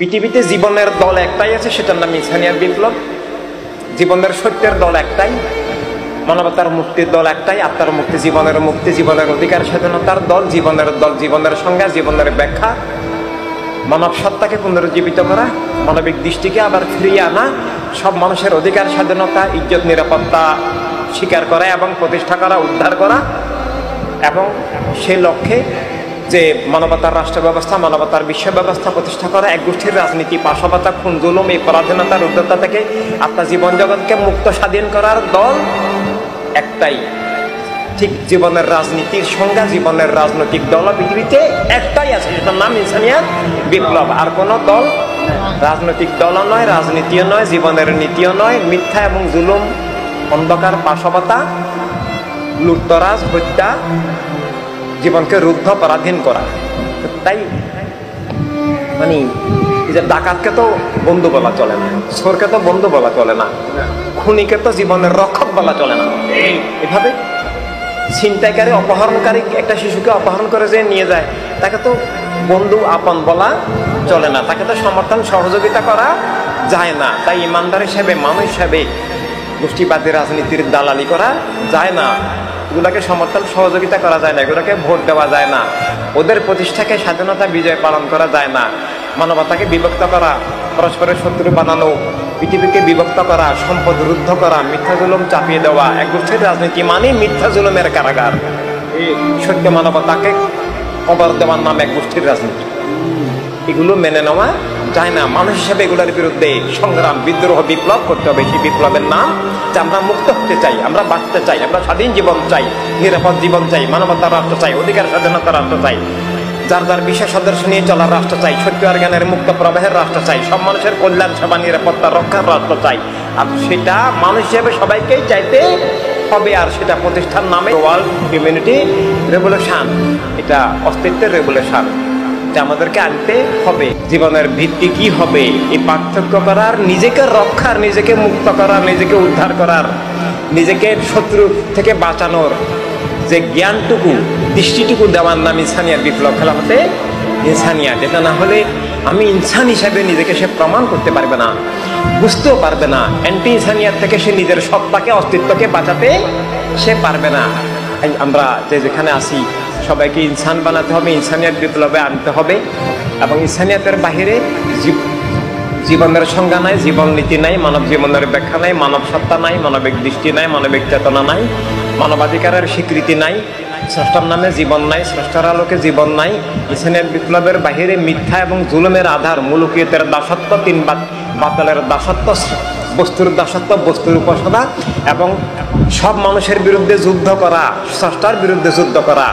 পৃথিবীতে জীবনের দল একটাই আছে, সেটার নাম ইনসানিয়াত বিপ্লব। জীবনের সত্যের দল একটাই, মানবতার মুক্তির দল একটাই, আত্মার মুক্তি, জীবনের অধিকার স্বাধীনতার দল। জীবনের সংজ্ঞা, জীবনের ব্যাখ্যা, মানব সত্তাকে পুনরুজ্জীবিত করা, মানবিক দৃষ্টিকে আবার ফিরিয়ে আনা, সব মানুষের অধিকার স্বাধীনতা, ইজ্জত, নিরাপত্তা স্বীকার করা এবং প্রতিষ্ঠা করা, উদ্ধার করা, এবং সেই লক্ষ্যে যে মানবতার রাষ্ট্র ব্যবস্থা, মানবতার বিশ্ব ব্যবস্থা প্রতিষ্ঠা করা, এক গোষ্ঠীর রাজনীতি, পাশাপাতা, খুন, জুলুম, এই পরাধীনতার উদ্ধতা থেকে আত্মা জীবন জগৎকে মুক্ত স্বাধীন করার দল একটাই। ঠিক জীবনের রাজনীতির সংজ্ঞা, জীবনের রাজনৈতিক দল পৃথিবীতে একটাই আছে, সেটার নাম ইনসানিয়াত বিপ্লব। আর কোনো দল রাজনৈতিক দলও নয়, রাজনীতিও নয়, জীবনের নীতিও নয়। মিথ্যা এবং জুলুম, অন্ধকার, পাশাপাতা, লুটতরাজ, হত্যা, জীবনকে রুদ্ধ পরাধীন করা। তাই মানে এই যে ডাকাতকে তো বন্ধু বলা চলে না, চোরকে তো বন্ধু বলা চলে না, খুনিকে তো জীবনের রক্ষক বলা চলে না। এভাবে ছিনতাইকারী, অপহরণকারী একটা শিশুকে অপহরণ করে যে নিয়ে যায়, তাকে তো বন্ধু আপন বলা চলে না, তাকে তো সমর্থন সহযোগিতা করা যায় না। তাই ইমানদার হিসেবে, মানুষ হিসেবে গোষ্ঠীবাদী রাজনীতির দালালি করা যায় না, এগুলোকে সমর্থন সহযোগিতা করা যায় না, এগুলোকে ভোট দেওয়া যায় না, ওদের প্রতিষ্ঠাকে স্বাধীনতা বিজয় পালন করা যায় না। মানবতাকে বিভক্ত করা, পরস্পরের শত্রু বানানো, পৃথিবীকে বিভক্ত করা, সম্পদ রুদ্ধ করা, মিথ্যা জুলুম চাপিয়ে দেওয়া, এক গোষ্ঠীর রাজনীতি মানে মিথ্যা জুলুমের কারাগার। সত্য মানবতাকে কবর দেওয়ার নাম এক গোষ্ঠীর রাজনীতি, এগুলো মেনে নেওয়া যায় না। মানুষ হিসেবে এগুলোর বিরুদ্ধে সংগ্রাম, বিদ্রোহ, বিপ্লব করতে হবে। সেই বিপ্লবের নাম যে আমরা মুক্ত হতে চাই, আমরা বাঁচতে চাই, আমরা স্বাধীন জীবন চাই, নিরাপদ জীবন চাই, মানবতার রাষ্ট্র চাই, অধিকার স্বাধীনতার রাষ্ট্র চাই, যার যার বিশেষ আদর্শ নিয়ে চলার রাষ্ট্র চাই, সত্য আর জ্ঞানের মুক্ত প্রবাহের রাষ্ট্র চাই, সব মানুষের কল্যাণ, সেবা, নিরাপত্তা রক্ষার রাষ্ট্র চাই। আর সেটা মানুষ হিসেবে সবাইকেই চাইতে হবে। আর সেটা প্রতিষ্ঠার নামে ওয়ার্ল্ড হিউম্যানিটি রেভলিউশন, এটা অস্তিত্বের রেভলিউশন, এটা আমাদেরকে আনতে হবে। জীবনের ভিত্তি কি হবে, এই পার্থক্য করার, নিজেকে রক্ষার, নিজেকে মুক্ত করার, নিজেকে উদ্ধার করার, নিজেকে শত্রু থেকে বাঁচানোর যে জ্ঞানটুকু, দৃষ্টিটুকু দেওয়ার নাম ইনসানিয়াত বিপ্লব, খেলাফতে ইনসানিয়াত। এটা না হলে আমি ইনসান হিসাবে নিজেকে সে প্রমাণ করতে পারবে না, বুঝতেও পারবে না। অ্যান্টি ইনসানিয়াত থেকে সে নিজের সত্তাকে, অস্তিত্বকে বাঁচাতে সে পারবে না। আমরা যেখানে আসি সবাইকে ইনসান বানাতে হবে, ইনসানিয়াত বিপ্লবে আনতে হবে। এবং ইনসানিয়াতের বাহিরে জীবনের সংজ্ঞা নাই, জীবন নীতি নাই, মানব জীবনের ব্যাখ্যা নাই, মানব সত্তা নাই, মানবিক দৃষ্টি নাই, মানবিক চেতনা নাই, মানবাধিকারের স্বীকৃতি নাই, স্রষ্টার নামে জীবন নাই, স্রষ্টার আলোকে জীবন নাই। ইনসানিয়াত বিপ্লবের বাহিরে মিথ্যা এবং জুলুমের আধার, মুলুকিয়তের দাসত্ব, তিন বাতিলের দাসত্ব, বস্তুর দাসত্ব, বস্তুর উপাসনা, এবং সব মানুষের বিরুদ্ধে যুদ্ধ করা, স্রষ্টার বিরুদ্ধে যুদ্ধ করা,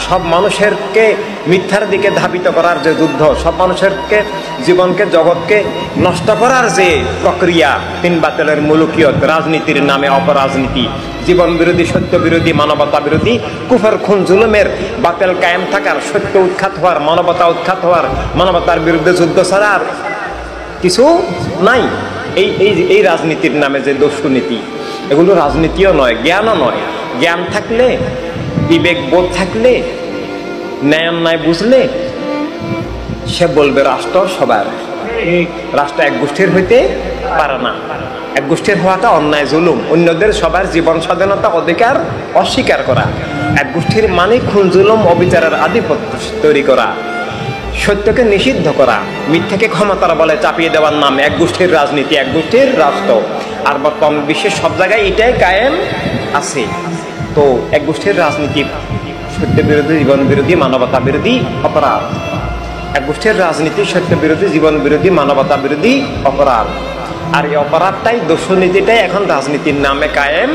সব মানুষেরকে মিথ্যার দিকে ধাবিত করার যে যুদ্ধ, সব মানুষেরকে, জীবনকে, জগৎকে নষ্ট করার যে প্রক্রিয়া, তিন বাতিলের মুলুকিয়ত, রাজনীতির নামে অপরাজনীতি, জীবন বিরোধী, সত্য বিরোধী, মানবতা বিরোধী, কুফর, খুন, জুলুমের বাতিল কায়েম থাকার, সত্য উৎখাত হওয়ার, মানবতা উৎখাত হওয়ার, মানবতার বিরুদ্ধে যুদ্ধ ছাড়া আর কিছু নাই। এই রাজনীতির নামে যে দস্যুনীতি, এগুলো রাজনীতিও নয়, জ্ঞানও নয়। জ্ঞান থাকলে, বিবেক বোধ থাকলে, ন্যায় অন্যায় বুঝলে সে বলবে রাষ্ট্র সবার, রাষ্ট্র এক গোষ্ঠীর হইতে পারে না। এক গোষ্ঠীর হওয়াটা অন্যায়, জুলুম, অন্যদের সবার জীবন স্বাধীনতা, অধিকার অস্বীকার করা। এক গোষ্ঠীর মানে খুন, জুলুম, অবিচারের আধিপত্য তৈরি করা, সত্যকে নিষিদ্ধ করা, মিথ্যাকে ক্ষমতার বলে চাপিয়ে দেওয়ার নাম এক গোষ্ঠীর রাজনীতি, এক গোষ্ঠীর রাষ্ট্র। আর বর্তমান বিশ্বের সব জায়গায় এটাই কায়েম আছে। তো এক গোষ্ঠীর রাজনীতি সত্য বিরোধী, জীবন বিরোধী, মানবতা বিরোধী অপরাধ। এক গোষ্ঠীর রাজনীতি সত্য বিরোধী, জীবন বিরোধী, মানবতা বিরোধী অপরাধ। আর এই অপরাধটাই, দস্যুনীতিটাই এখন রাজনীতির নামে কায়েম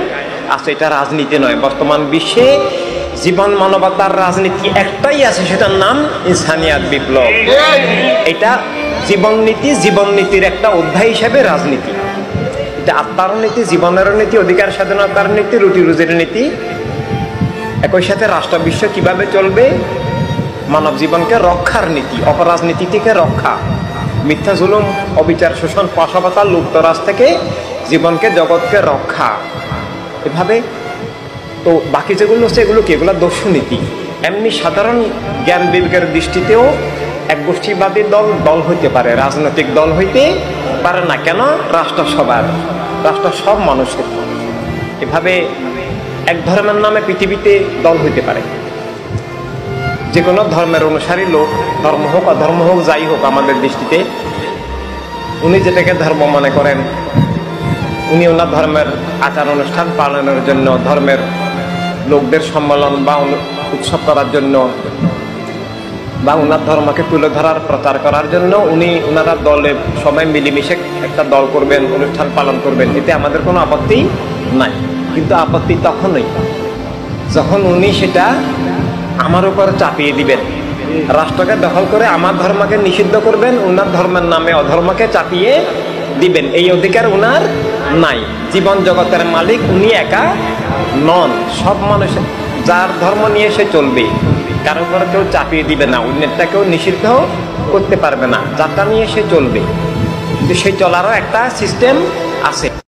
আছে। এটা রাজনীতি নয়। বর্তমান বিশ্বে জীবন, মানবতার রাজনীতি একটাই আছে, সেটার নাম ইনসানিয়াত বিপ্লব। এটা জীবন নীতি, জীবন নীতির একটা অধ্যায় হিসেবে রাজনীতি। এটা আত্মার নীতি, জীবনের নীতি, অধিকার স্বাধীনতার নীতি, রুটি রুজির নীতি। একই সাথে রাষ্ট্র বিশ্ব কিভাবে চলবে, মানব জীবনকে রক্ষার নীতি, অপরাজনীতি থেকে রক্ষা, মিথ্যা, জুলুম, অবিচার, শোষণ, পাশাপাতা, লুপ্তরাজ থেকে জীবনকে, জগৎকে রক্ষা। এভাবে তো বাকি যেগুলো হচ্ছে, এগুলো কি? এগুলো দস্যুনীতি। এমনি সাধারণ জ্ঞান বিবেকের দৃষ্টিতেও একগোষ্ঠীবাদী দল দল হইতে পারে, রাজনৈতিক দল হইতে পারে না। কেন? রাষ্ট্র সবার, রাষ্ট্র সব মানুষের। এভাবে এক ধর্মের নামে পৃথিবীতে দল হইতে পারে। যে কোনো ধর্মের অনুসারী লোক, ধর্ম হোক অধর্ম হোক যাই হোক, আমাদের দৃষ্টিতে উনি যেটাকে ধর্ম মনে করেন, উনি ওনার ধর্মের আচার অনুষ্ঠান পালনের জন্য, ধর্মের লোকদের সম্মেলন বা উৎসব করার জন্য, বা ওনার ধর্মকে তুলে ধরার প্রচার করার জন্য উনি ওনারা দলে সবাই মিলেমিশে একটা দল করবেন, অনুষ্ঠান পালন করবেন, এতে আমাদের কোনো আপত্তি নাই। কিন্তু আপত্তি তখনই যখন উনি সেটা আমার উপর চাপিয়ে দিবেন, রাষ্ট্রকে দখল করে আমার ধর্মকে নিষিদ্ধ করবেন, ওনার ধর্মের নামে অধর্মকে চাপিয়ে দিবেন। এই অধিকার ওনার নাই। জীবন জগতের মালিক উনি একা নন, সব মানুষ যার ধর্ম নিয়ে সে চলবে, কারো উপরে কেউ চাপিয়ে দিবে না, অন্যটা কেউ নিষিদ্ধ করতে পারবে না, যারটা নিয়ে সে চলবে। কিন্তু সেই চলারও একটা সিস্টেম আছে।